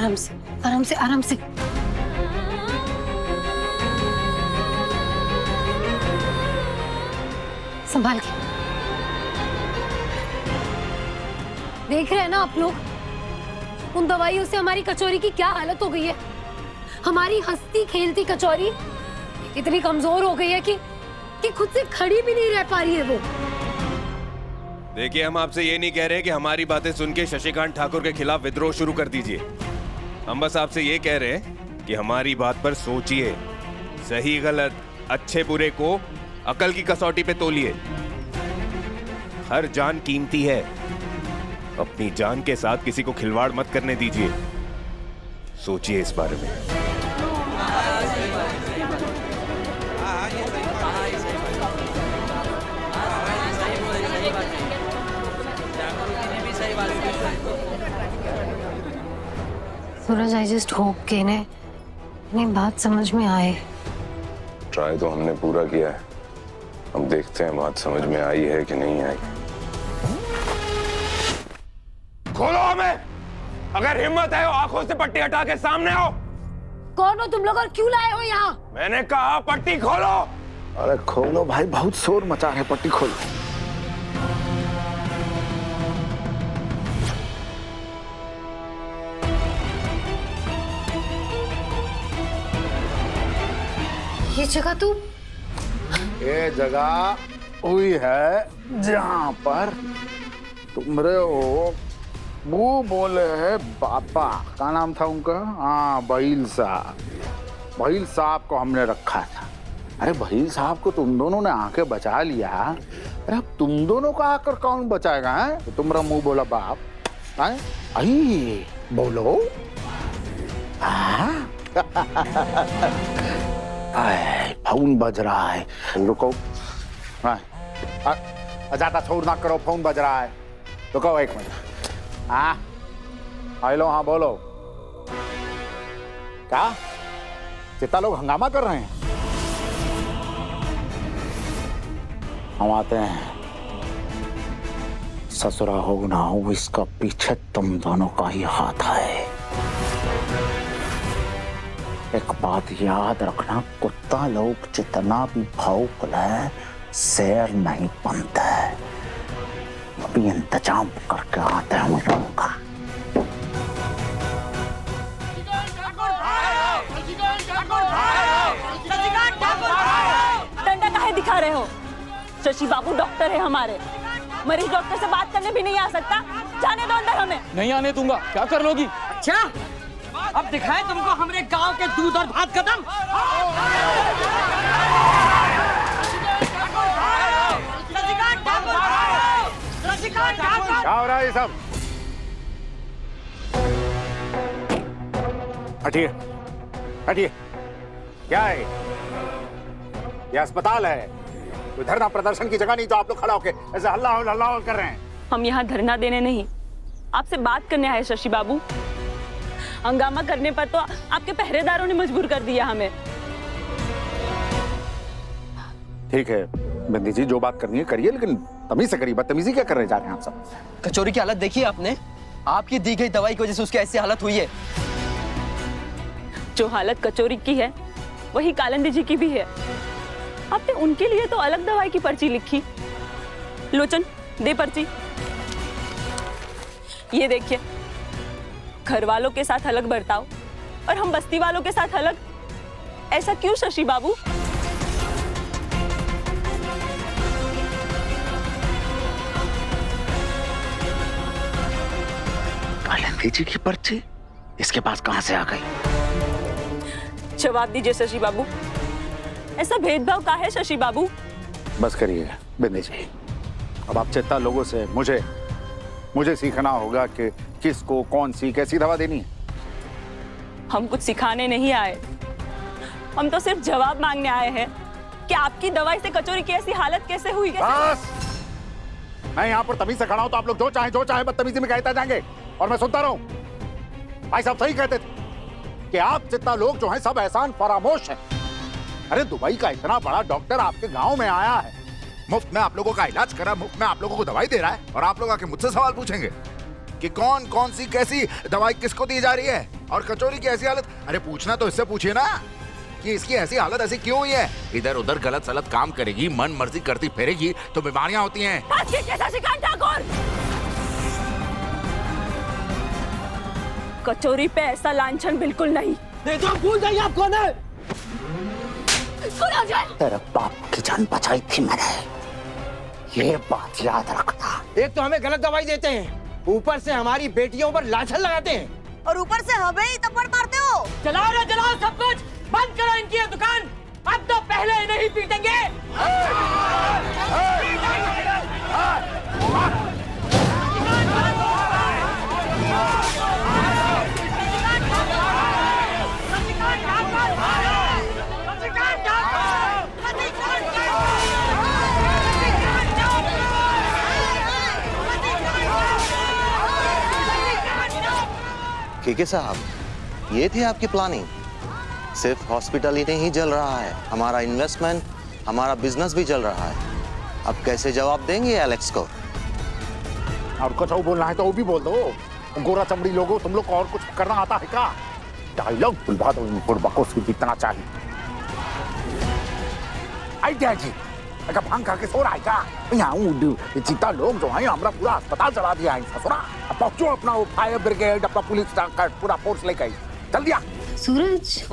आराम से, आराम से, आराम से। संभाल के। देख रहे हैं ना आप लोग, उन दवाइयों से हमारी कचौरी की क्या हालत हो गई है। हमारी हंसती खेलती कचौरी इतनी कमजोर हो गई है कि खुद से खड़ी भी नहीं रह पा रही है वो। देखिए, हम आपसे ये नहीं कह रहे कि हमारी बातें सुन के शशिकांत ठाकुर के खिलाफ विद्रोह शुरू कर दीजिए। हम बस आपसे ये कह रहे हैं कि हमारी बात पर सोचिए, सही गलत, अच्छे बुरे को अकल की कसौटी पे तोलिए। हर जान कीमती है, अपनी जान के साथ किसी को खिलवाड़ मत करने दीजिए। सोचिए इस बारे में। सूरज, आई जस्ट होप कि इन्हें बात समझ में आए। ट्राई तो हमने पूरा किया है, हम देखते हैं बात समझ में आई है कि नहीं आई। खोलो हमें, अगर हिम्मत है आंखों से पट्टी हटा के सामने आओ। कौन हो तुम लोग और क्यों लाए हो यहाँ? मैंने कहा पट्टी खोलो। अरे खोलो भाई, बहुत शोर मचा है, पट्टी खोलो। ये जगह तू ये जगह हुई है जहां पर तुम रहे हो। वो बोले है बाबा, क्या नाम था उनका? हाँ, बहील साहब। बहील साहब को हमने रखा था। अरे बहील साहब को तुम दोनों ने आके बचा लिया। अरे अब तुम दोनों को आकर कौन बचाएगा? है तो तुम्हारा मुंह बोला बाप। आई बोलो। फोन बज रहा है, रुको। ज्यादा छोड़ ना करो, फोन बज रहा है, रुको एक मिनट। हाँ हेलो, हाँ बोलो। क्या चित्ता लोग हंगामा कर रहे हैं? हम आते हैं। ससुरा हो ना हो, इसका पीछे तुम दोनों का ही हाथ है। एक बात याद रखना, कुत्ता लोग जितना भी भौंक ले, शेर नहीं बनता है। अभी इंतजाम करके आते हैं उन लोगों का। डंडा काहे दिखा रहे हो? शशि बाबू डॉक्टर है हमारे, मरीज डॉक्टर से बात करने भी नहीं आ सकता। जाने दो अंदर हमें। नहीं आने दूंगा। क्या कर लोगी? अच्छा, अब दिखाए तुमको हमारे गांव के दूध और भात का दम। क्या हो रहा है ये सब? हटिए, हटिए। क्या है ये? अस्पताल है, कोई धरना प्रदर्शन की जगह नहीं जो आप लोग खड़ा होके ऐसे हल्ला हल्ला कर रहे हैं। हम यहाँ धरना देने नहीं, आपसे बात करने आए शशि बाबू। हंगामा करने पर तो आपके पहरेदारों ने मजबूर कर दिया हमें। ठीक है बंदी जी, जो बात करनी है करिए, लेकिन तमीज से करिए। बदतमीजी क्या कर रहे जा रहे हैं आप सब? कचौरी की हालत देखी आपने? आपकी दी गई दवाई की वजह से उसकी ऐसी हालत हुई है। जो हालत कचौरी की है वही कालिंदी जी की भी है। आपने उनके लिए तो अलग दवाई की पर्ची लिखी। लोचन, दे पर्ची। ये देखिए, घर वालों के साथ अलग बर्ताव और हम बस्ती वालों के साथ अलग। ऐसा क्यों शशि बाबू? कालिंदी जी की पर्ची इसके पास कहां से आ गई? जवाब दीजिए शशि बाबू, ऐसा भेदभाव का है शशि बाबू? बस करिए बिंदी जी, अब आप चित्ता लोगों से मुझे सीखना होगा कि किसको कौन सी कैसी दवा देनी है। हम कुछ सिखाने नहीं आए, हम तो सिर्फ जवाब मांगने आए हैं कि आपकी दवाई से कचौरी की ऐसी हालत कैसे हुई। बस, मैं यहाँ पर तमीज से खड़ा हूं तो आप लोग जो चाहे बदतमीजी में कहते जाएंगे और मैं सुनता रहूं। भाई साहब सही कहते थे कि आप जितना लोग जो हैं सब एहसान फरामोश हैं। अरे दुबई का इतना बड़ा डॉक्टर आपके गांव में आया है, मुफ्त में आप लोगों का इलाज करा, मुफ्त में आप लोगों को दवाई दे रहा है, और आप लोग आके मुझसे सवाल पूछेंगे? कि कौन कौन सी कैसी दवाई किसको दी जा रही है और कचौरी की ऐसी हालत। अरे पूछना तो इससे पूछिए ना कि इसकी ऐसी हालत ऐसी क्यों हुई है। इधर उधर गलत सलत काम करेगी, मन मर्जी करती फिरेगी तो बीमारियां होती हैं। शशिकांत ठाकुर, कचौरी पे ऐसा लांछन बिल्कुल नहीं। नहीं तो भूल जाइए आप कौन है। तेरे बाप की जान बचाई थी मैंने, ये बात याद रखना। एक तो हमें गलत दवाई देते हैं, ऊपर से हमारी बेटियों पर लांछन लगाते हैं और ऊपर से हमें ही थप्पड़ मारते हो। चलाओ ना चलाओ सब कुछ, बंद करो इनकी ये दुकान। अब तो पहले नहीं पीटेंगे। केके साहब, ये थी आपकी प्लानिंग? सिर्फ हॉस्पिटल ही नहीं जल रहा है, हमारा इन्वेस्टमेंट, हमारा बिजनेस भी जल रहा है। अब कैसे जवाब देंगे एलेक्स को? और कुछ और बोलना है तो वो भी बोल दो। गोरा चमड़ी लोगों, तुम लोग को और कुछ करना आता है क्या? डायलॉग बुलवा दो इनको, बकवास की जितना चाहिए। आइडिया जी, अगर भांग खा के सो रहा है क्या? यहाँ जितना लोग जो हैं हमारा पूरा अस्पताल चला दिया है ससुरा। अब पहुंचो अपना वो फायर ब्रिगेड, अपना पुलिस का पूरा फोर्स लेकर चल दिया। सूरज,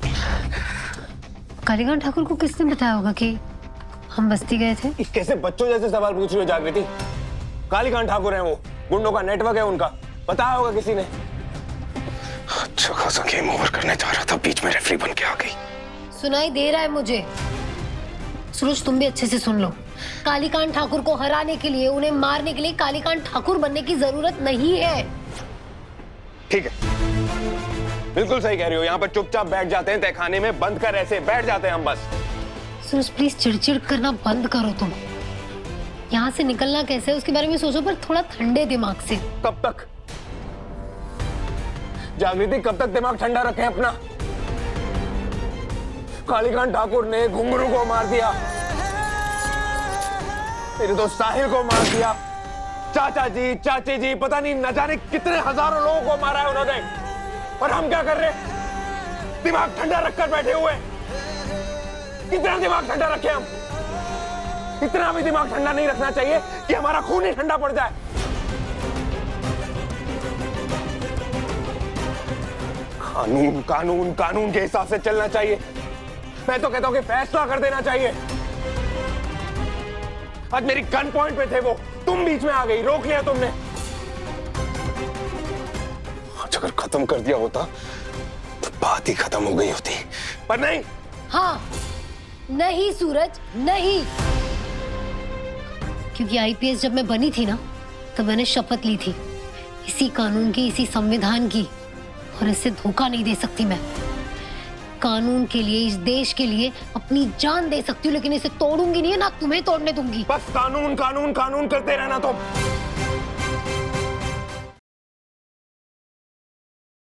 कालीकांत ठाकुर को किसने बताया होगा कि हम बस्ती गए थे? कैसे बच्चों जैसे सवाल पूछ रही हो जागृति? कालीकांत ठाकुर हैं वो, गुंडों का नेटवर्क है उनका, बताया होगा किसी ने। अच्छा खासा गेम ओवर करने जा रहा था, बीच में रेफरी बन के आ गई। सुनाई दे रहा है मुझे। सूरज, तुम भी अच्छे से सुन लो। कालीकांत ठाकुर को हराने के लिए, उन्हें मारने के लिए कालीकांत ठाकुर बनने की जरूरत नहीं है। ठीक है, बिल्कुल सही कह रही हो। यहाँ पर चुपचाप बैठ जाते हैं, तहखाने में बंद कर ऐसे बैठ जाते हैं हम बस। सूरज प्लीज चिड़चिड़ करना बंद करो तुम। यहाँ से निकलना कैसे है उसके बारे में सोचो, पर थोड़ा ठंडे दिमाग से। कब तक जागृति, कब तक दिमाग ठंडा रखें अपना? कालीकांत ठाकुर ने घुंघरू को मार दिया, मेरे दोस्त साहिल को मार दिया, चाचा जी, चाची जी, पता नहीं न जाने कितने हजारों लोगों को मारा है उन्होंने। और हम क्या कर रहे? दिमाग ठंडा रखकर बैठे हुए। कितना दिमाग ठंडा रखें हम? इतना भी दिमाग ठंडा नहीं रखना चाहिए कि हमारा खून ही ठंडा पड़ जाए। कानून कानून कानून के हिसाब से चलना चाहिए। मैं तो कहता हूं कि फैसला कर देना चाहिए। आज मेरी गन पॉइंट पे थे वो, तुम बीच में आ गई, रोक लिया तुमने। आज अगर खत्म कर दिया होता तो बात ही खत्म हो गई होती, पर नहीं। हाँ, नहीं सूरज, नहीं। क्योंकि आईपीएस जब मैं बनी थी ना, तब मैंने शपथ ली थी इसी कानून की, इसी संविधान की, और इससे धोखा नहीं दे सकती मैं। कानून के लिए, इस देश के लिए अपनी जान दे सकती हूँ, लेकिन इसे तोड़ूंगी नहीं, ना तुम्हें तोड़ने दूंगी। बस कानून कानून कानून करते रहना तुम।